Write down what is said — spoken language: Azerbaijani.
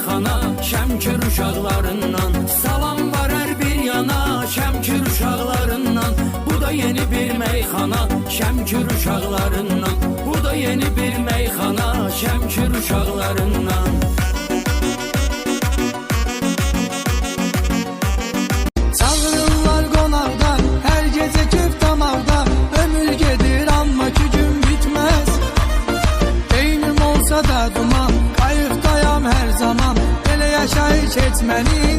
meyxana Şəmkir uşaqlarından. Salam var hər bir yana Şəmkir uşaqlarından. Bu da yeni bir meyxana Şəmkir uşaqlarından. Bu da yeni bir meyxana Şəmkir uşaqlarından. Çağırırlar qonaqda, hər gecə küp damaqda. Ömür gedir amma ki gün bitməz. Beynim olsa da duman, qayıqdayam hər zaman. Elə yaşayır keçməni